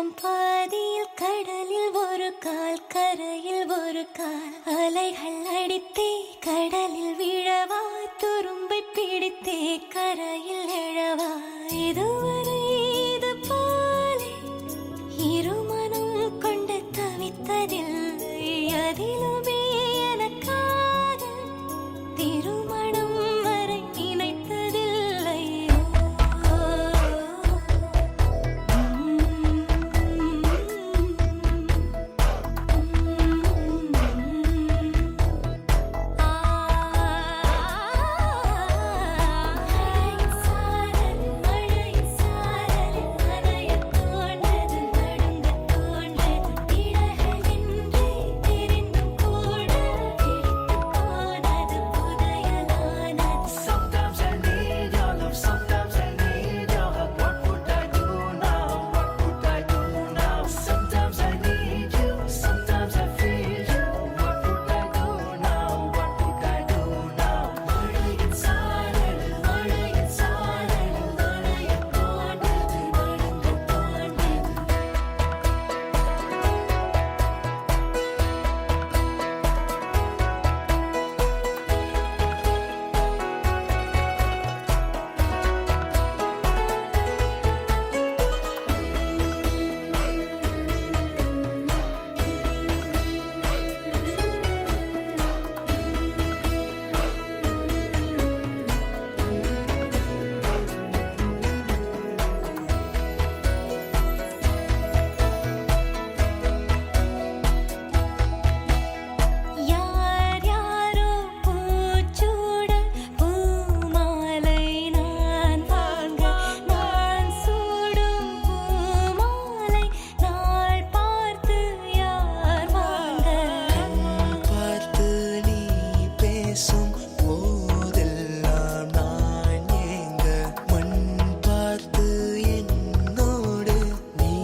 தயக்கம் பாதியில் கடலில் ஒரு கால் கரையில் ஒரு கால் அலைகள் அடித்தே கடலில் விழவா துரும்பை பிடித்தே கரையில் எழவா இதுவரை இது போலே இருமனம் கொண்டு தவித்ததில்லை அதிலுமே எனக்காக திருமணம் வரை நினைத்ததில்லை Sometimes I need your love, sometimes I need your hug. What would I do now? What would I do now? Sometimes I need you, sometimes I feel you. What would I do now? What would I do now? மழையின் சாரல், மழையின் சாரல், நனையத் தோன்றுது, நடுங்கத் தோன்றுது. யார் யாரோ பூச்சூட பூமாலை நான் வாங்க நான் சூடும் பூமாலை நாள் பார்த்து யார் வாங்க பார்த்து நீ பேசும் போதெல்லாம் நான் ஏங்க மண் பார்த்து என்னோடு நீ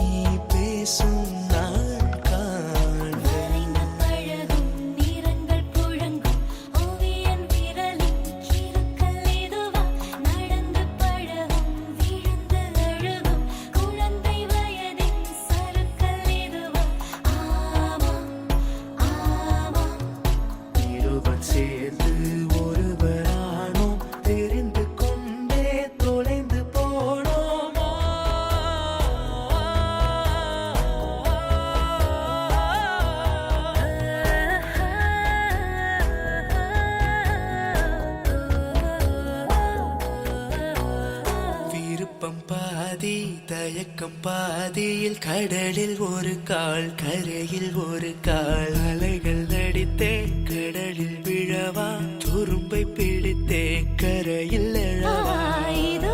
பேசும் நாள் காண்க வரைந்த பழகும் நிறங்கள் புழங்கும் ஓவியன் விரலின் கிறுக்கல் இதுவா நடந்து பழகும் விழுந்து அழுகும் குழந்தை வயதின் சறுக்கல் இதுவா ஆமா ஆமா இருவர் சேர்ந்து ஒருவரானோம் தெரிந்து கொண்டே தொலைந்து போனோமா விருப்பம் பாதி தயக்கம் பாதியில் கடலில் ஒரு கால் கரையில் ஒரு கால் அலைகள் அடித்தே கடலில் விழவா துரும்பை பிடித்தே கரையில் எழவா இது